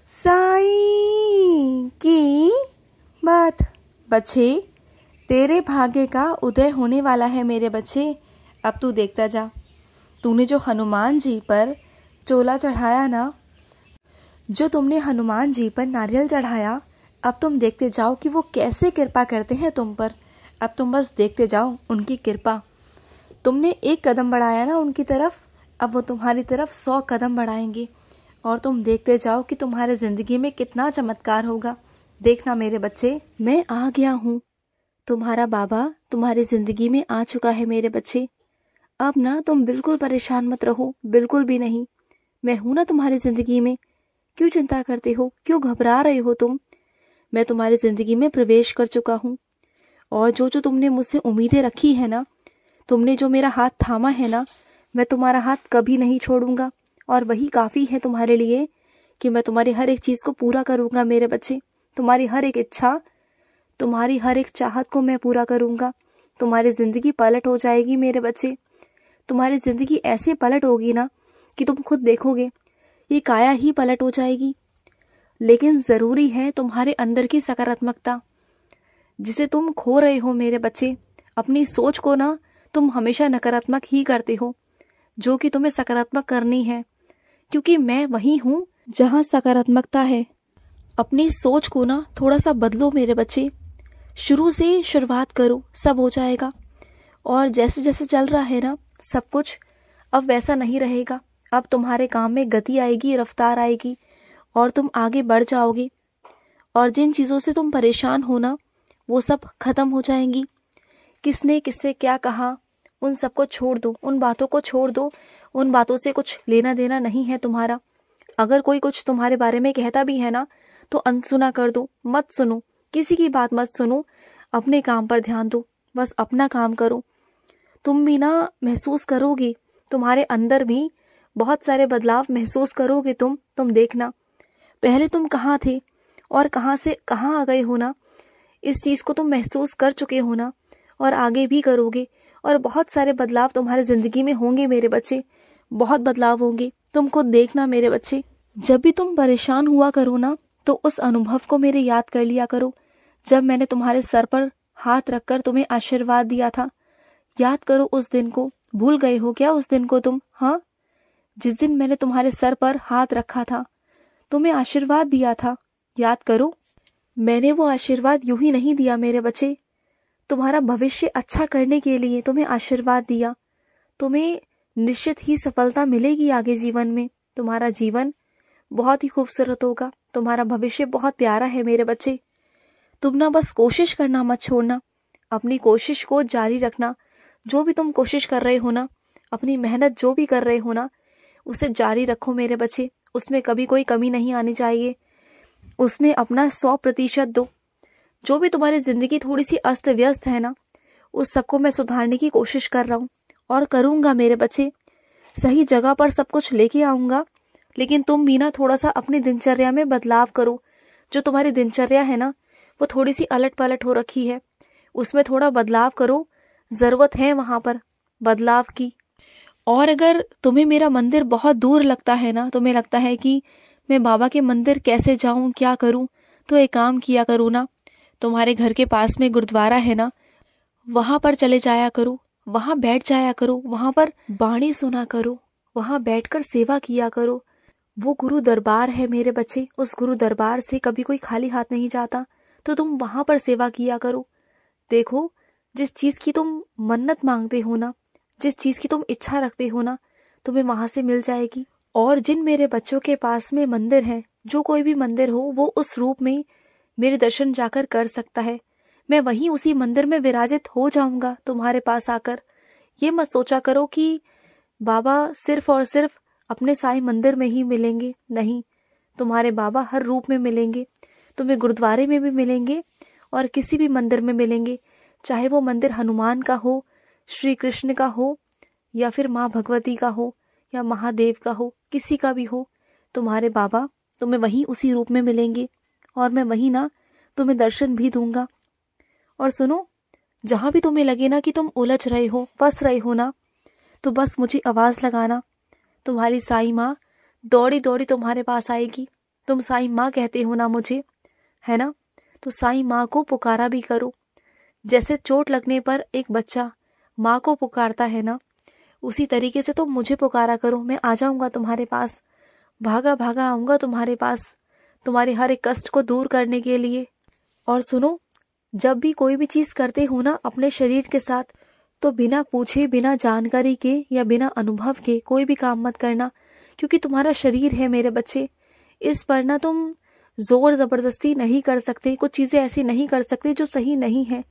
साईं की बात। बच्चे, तेरे भाग्य का उदय होने वाला है मेरे बच्चे। अब तू देखता जा, तूने जो हनुमान जी पर चोला चढ़ाया ना, जो तुमने हनुमान जी पर नारियल चढ़ाया, अब तुम देखते जाओ कि वो कैसे कृपा करते हैं तुम पर। अब तुम बस देखते जाओ उनकी कृपा। तुमने एक कदम बढ़ाया ना उनकी तरफ, अब वो तुम्हारी तरफ 100 कदम बढ़ाएंगे। और तुम देखते जाओ कि तुम्हारे ज़िंदगी में कितना चमत्कार होगा। देखना मेरे बच्चे, मैं आ गया हूँ। तुम्हारा बाबा तुम्हारी ज़िंदगी में आ चुका है मेरे बच्चे। अब ना तुम बिल्कुल परेशान मत रहो, बिल्कुल भी नहीं। मैं हूँ ना तुम्हारी ज़िंदगी में। क्यों चिंता करते हो, क्यों घबरा रहे हो तुम? मैं तुम्हारी ज़िंदगी में प्रवेश कर चुका हूँ। और जो जो तुमने मुझसे उम्मीदें रखी है ना, तुमने जो मेरा हाथ थामा है ना, मैं तुम्हारा हाथ कभी नहीं छोड़ूंगा। और वही काफ़ी है तुम्हारे लिए कि मैं तुम्हारी हर एक चीज़ को पूरा करूंगा मेरे बच्चे। तुम्हारी हर एक इच्छा, तुम्हारी हर एक चाहत को मैं पूरा करूंगा। तुम्हारी ज़िंदगी पलट हो जाएगी मेरे बच्चे। तुम्हारी ज़िंदगी ऐसे पलट होगी ना कि तुम खुद देखोगे, ये काया ही पलट हो जाएगी। लेकिन ज़रूरी है तुम्हारे अंदर की सकारात्मकता, जिसे तुम खो रहे हो मेरे बच्चे। अपनी सोच को ना तुम हमेशा नकारात्मक ही करते हो, जो कि तुम्हें सकारात्मक करनी है, क्योंकि मैं वही हूँ जहाँ सकारात्मकता है। अपनी सोच को ना थोड़ा सा बदलो मेरे बच्चे। शुरू से शुरुआत करो, सब हो जाएगा। और जैसे जैसे चल रहा है ना सब कुछ, अब वैसा नहीं रहेगा। अब तुम्हारे काम में गति आएगी, रफ्तार आएगी और तुम आगे बढ़ जाओगे। और जिन चीज़ों से तुम परेशान हो ना, वो सब खत्म हो जाएंगी। किसने किससे क्या कहा, उन सबको छोड़ दो, उन बातों को छोड़ दो। उन बातों से कुछ लेना देना नहीं है तुम्हारा। अगर कोई कुछ तुम्हारे बारे में कहता भी है ना, तो अनसुना कर दो, मत सुनो, किसी की बात मत सुनो। अपने काम पर ध्यान दो, बस अपना काम करो। तुम भी ना महसूस करोगे, तुम्हारे अंदर भी बहुत सारे बदलाव महसूस करोगे तुम देखना। पहले तुम कहाँ थे और कहाँ से कहाँ आ गए हो ना, इस चीज़ को तुम महसूस कर चुके हो ना, और आगे भी करोगे। और बहुत सारे बदलाव तुम्हारे ज़िंदगी में होंगे मेरे बच्चे, बहुत बदलाव होंगे। तुम खुद देखना मेरे बच्चे। जब भी तुम परेशान हुआ करो ना, तो उस अनुभव को मेरे याद कर लिया करो, जब मैंने तुम्हारे सर पर हाथ रखकर तुम्हें आशीर्वाद दिया था। याद करो उस दिन को। भूल गए हो क्या उस दिन को तुम? हाँ, जिस दिन मैंने तुम्हारे सर पर हाथ रखा था, तुम्हें आशीर्वाद दिया था। याद करो। मैंने वो आशीर्वाद यूं ही नहीं दिया मेरे बच्चे, तुम्हारा भविष्य अच्छा करने के लिए तुम्हें आशीर्वाद दिया। तुम्हें निश्चित ही सफलता मिलेगी आगे जीवन में। तुम्हारा जीवन बहुत ही खूबसूरत होगा, तुम्हारा भविष्य बहुत प्यारा है मेरे बच्चे। तुम ना बस कोशिश करना मत छोड़ना, अपनी कोशिश को जारी रखना। जो भी तुम कोशिश कर रहे हो ना, अपनी मेहनत जो भी कर रहे हो ना, उसे जारी रखो मेरे बच्चे। उसमें कभी कोई कमी नहीं आनी चाहिए, उसमें अपना 100% दो। जो भी तुम्हारी ज़िंदगी थोड़ी सी अस्त व्यस्त है ना, उस सबको मैं सुधारने की कोशिश कर रहा हूँ और करूँगा मेरे बच्चे। सही जगह पर सब कुछ लेके आऊँगा। लेकिन तुम भी ना थोड़ा सा अपनी दिनचर्या में बदलाव करो। जो तुम्हारी दिनचर्या है ना, वो थोड़ी सी अलट पलट हो रखी है, उसमें थोड़ा बदलाव करो। ज़रूरत है वहाँ पर बदलाव की। और अगर तुम्हें मेरा मंदिर बहुत दूर लगता है ना, तुम्हें लगता है कि मैं बाबा के मंदिर कैसे जाऊँ, क्या करूँ, तो एक काम किया करो ना, तुम्हारे घर के पास में गुरुद्वारा है ना, वहाँ पर चले जाया करो, वहाँ बैठ जाया करो, वहाँ पर बाणी सुना करो, वहाँ बैठकर सेवा किया करो। वो गुरु दरबार है मेरे बच्चे, उस गुरु दरबार से कभी कोई खाली हाथ नहीं जाता, तो तुम वहाँ पर सेवा किया करो। देखो, जिस चीज़ की तुम मन्नत मांगते हो ना, जिस चीज़ की तुम इच्छा रखते हो ना, तुम्हें वहाँ से मिल जाएगी। और जिन मेरे बच्चों के पास में मंदिर है, जो कोई भी मंदिर हो, वो उस रूप में मेरे दर्शन जाकर कर सकता है। मैं वहीं उसी मंदिर में विराजित हो जाऊंगा तुम्हारे पास आकर। ये मत सोचा करो कि बाबा सिर्फ और सिर्फ अपने साईं मंदिर में ही मिलेंगे। नहीं, तुम्हारे बाबा हर रूप में मिलेंगे। तुम्हें गुरुद्वारे में भी मिलेंगे और किसी भी मंदिर में मिलेंगे, चाहे वो मंदिर हनुमान का हो, श्री कृष्ण का हो, या फिर माँ भगवती का हो, या महादेव का हो, किसी का भी हो। तुम्हारे बाबा तुम्हें वहीं उसी रूप में मिलेंगे और मैं वहीं ना तुम्हें दर्शन भी दूंगा। और सुनो, जहाँ भी तुम्हें लगे ना कि तुम उलझ रहे हो, फंस रहे हो ना, तो बस मुझे आवाज़ लगाना। तुम्हारी साईं माँ दौड़ी दौड़ी तुम्हारे पास आएगी, तुम साईं माँ कहते हो ना मुझे, है ना, तो साईं माँ को पुकारा भी करो। जैसे चोट लगने पर एक बच्चा माँ को पुकारता है ना, उसी तरीके से तुम मुझे पुकारा करो। मैं आ जाऊंगा तुम्हारे पास, भागा भागा आऊंगा तुम्हारे पास, तुम्हारे हर एक कष्ट को दूर करने के लिए। और सुनो, जब भी कोई भी चीज़ करते हो ना अपने शरीर के साथ, तो बिना पूछे, बिना जानकारी के या बिना अनुभव के कोई भी काम मत करना, क्योंकि तुम्हारा शरीर है मेरे बच्चे, इस पर ना तुम जोर ज़बरदस्ती नहीं कर सकते, कुछ चीज़ें ऐसी नहीं कर सकते जो सही नहीं है।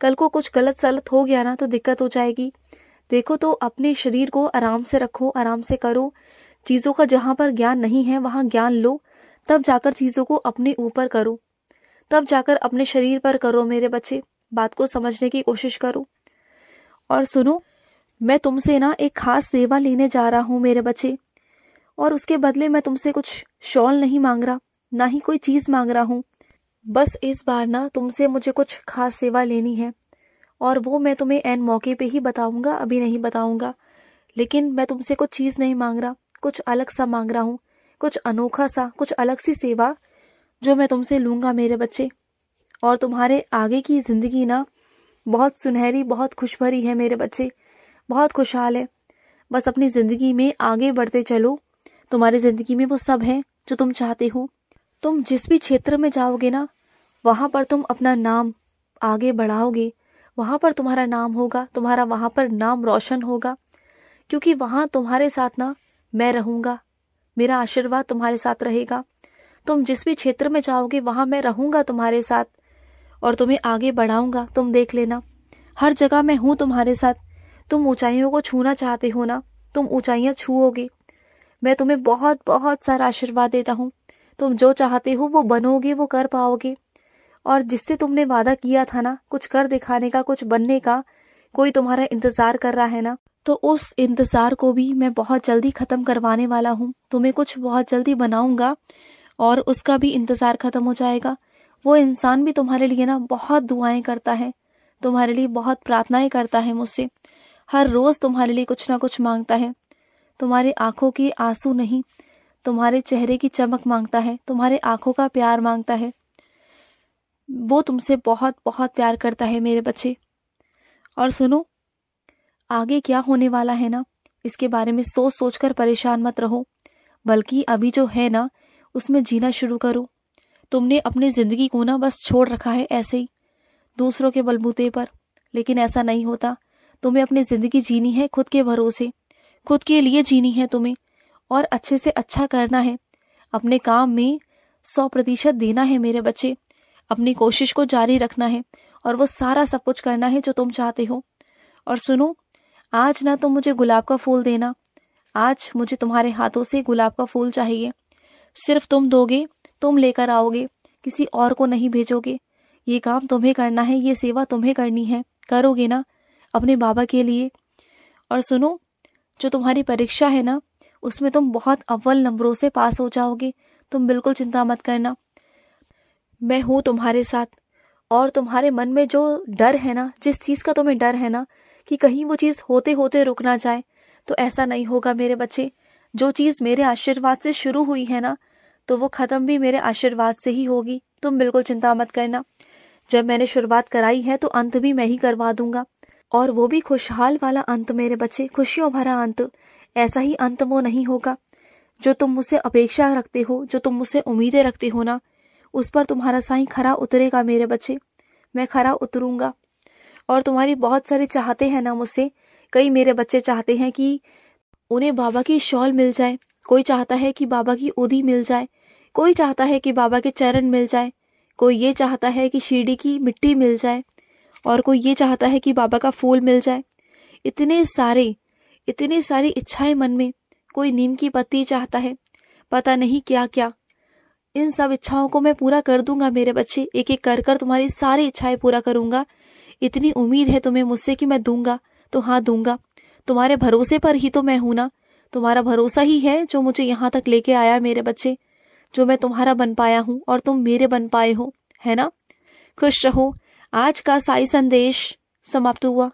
कल को कुछ गलत सलत हो गया ना तो दिक्कत हो जाएगी। देखो, तो अपने शरीर को आराम से रखो, आराम से करो। चीज़ों का जहाँ पर ज्ञान नहीं है वहाँ ज्ञान लो, तब जाकर चीज़ों को अपने ऊपर करो, तब जाकर अपने शरीर पर करो मेरे बच्चे। बात को समझने की कोशिश करो। और सुनो, मैं तुमसे ना एक खास सेवा लेने जा रहा हूँ मेरे बच्चे, और उसके बदले मैं तुमसे कुछ शॉल नहीं मांग रहा, ना ही कोई चीज़ मांग रहा हूँ। बस इस बार ना तुमसे मुझे कुछ खास सेवा लेनी है, और वो मैं तुम्हें एन मौके पे ही बताऊंगा, अभी नहीं बताऊंगा। लेकिन मैं तुमसे कुछ चीज़ नहीं मांग रहा, कुछ अलग सा मांग रहा हूँ, कुछ अनोखा सा, कुछ अलग सी सेवा जो मैं तुमसे लूँगा मेरे बच्चे। और तुम्हारे आगे की ज़िंदगी ना बहुत सुनहरी, बहुत खुशभरी है मेरे बच्चे, बहुत खुशहाल है। बस अपनी ज़िंदगी में आगे बढ़ते चलो। तुम्हारी ज़िंदगी में वो सब है जो तुम चाहते हो। तुम जिस भी क्षेत्र में जाओगे ना, वहाँ पर तुम अपना नाम आगे बढ़ाओगे, वहाँ पर तुम्हारा नाम होगा, तुम्हारा वहाँ पर नाम रोशन होगा, क्योंकि वहाँ तुम्हारे साथ ना मैं रहूँगा, मेरा आशीर्वाद तुम्हारे साथ रहेगा। तुम जिस भी क्षेत्र में जाओगे वहाँ मैं रहूँगा तुम्हारे साथ, और तुम्हें आगे बढ़ाऊँगा। तुम देख लेना, हर जगह मैं हूँ तुम्हारे साथ। तुम ऊंचाइयों को छूना चाहते हो ना, तुम ऊंचाइयाँ छूओगे। मैं तुम्हें बहुत बहुत सारा आशीर्वाद देता हूँ। तुम जो चाहते हो वो बनोगे, वो कर पाओगे। और जिससे तुमने वादा किया था ना कुछ कर दिखाने का, कुछ बनने का, कोई तुम्हारा इंतज़ार कर रहा है ना, तो उस इंतज़ार को भी मैं बहुत जल्दी ख़त्म करवाने वाला हूँ। तुम्हें कुछ बहुत जल्दी बनाऊँगा और उसका भी इंतज़ार ख़त्म हो जाएगा। वो इंसान भी तुम्हारे लिए ना बहुत दुआएं करता है, तुम्हारे लिए बहुत प्रार्थनाएं करता है मुझसे। हर रोज़ तुम्हारे लिए कुछ ना कुछ मांगता है। तुम्हारी आंखों के आंसू नहीं, तुम्हारे चेहरे की चमक मांगता है, तुम्हारे आंखों का प्यार मांगता है। वो तुमसे बहुत बहुत प्यार करता है मेरे बच्चे। और सुनो, आगे क्या होने वाला है ना, इसके बारे में सोच सोच कर परेशान मत रहो, बल्कि अभी जो है ना उसमें जीना शुरू करो। तुमने अपनी ज़िंदगी को ना बस छोड़ रखा है ऐसे ही, दूसरों के बलबूते पर, लेकिन ऐसा नहीं होता। तुम्हें अपनी ज़िंदगी जीनी है खुद के भरोसे, खुद के लिए जीनी है तुम्हें, और अच्छे से अच्छा करना है। अपने काम में 100% देना है मेरे बच्चे, अपनी कोशिश को जारी रखना है, और वो सारा सब कुछ करना है जो तुम चाहते हो। और सुनो, आज ना तुम मुझे गुलाब का फूल देना, आज मुझे तुम्हारे हाथों से गुलाब का फूल चाहिए। सिर्फ तुम दोगे, तुम लेकर आओगे, किसी और को नहीं भेजोगे। ये काम तुम्हें करना है, ये सेवा तुम्हें करनी है, करोगे ना अपने बाबा के लिए। और सुनो, जो तुम्हारी परीक्षा है ना उसमें तुम बहुत अव्वल नंबरों से पास हो जाओगे, तुम बिल्कुल चिंता मत करना। मैं हूँ तुम्हारे साथ। और तुम्हारे मन में जो डर है ना, जिस चीज़ का तुम्हें डर है ना कि कहीं वो चीज़ होते होते रुक ना जाए, तो ऐसा नहीं होगा मेरे बच्चे। जो चीज़ मेरे आशीर्वाद से शुरू हुई है ना, तो वो ख़त्म भी मेरे आशीर्वाद से ही होगी। तुम बिल्कुल चिंता मत करना। जब मैंने शुरुआत कराई है तो अंत भी मैं ही करवा दूंगा, और वो भी खुशहाल वाला अंत मेरे बच्चे, खुशियों भरा अंत। ऐसा ही अंत वो नहीं होगा जो तुम मुझसे अपेक्षा रखते हो, जो तुम मुझसे उम्मीदें रखते हो ना, उस पर तुम्हारा साईं खरा उतरेगा मेरे बच्चे। मैं खरा उतरूंगा। और तुम्हारी बहुत सारे चाहते हैं ना मुझसे, कई मेरे बच्चे चाहते हैं कि उन्हें बाबा की शॉल मिल जाए, कोई चाहता है कि बाबा की ओधी मिल जाए, कोई चाहता है कि बाबा के चरण मिल जाए, कोई ये चाहता है कि शिरडी की मिट्टी मिल जाए, और कोई ये चाहता है कि बाबा का फूल मिल जाए। इतनी सारी इच्छाएं मन में। कोई नीम की पत्ती चाहता है, पता नहीं क्या क्या। इन सब इच्छाओं को मैं पूरा कर दूंगा मेरे बच्चे, एक एक कर कर तुम्हारी सारी इच्छाएं पूरा करूंगा। इतनी उम्मीद है तुम्हें मुझसे कि मैं दूंगा, तो हाँ दूंगा। तुम्हारे भरोसे पर ही तो मैं हूं ना, तुम्हारा भरोसा ही है जो मुझे यहाँ तक लेके आया मेरे बच्चे, जो मैं तुम्हारा बन पाया हूँ और तुम मेरे बन पाए हो, है ना। खुश रहो। आज का साई संदेश समाप्त हुआ।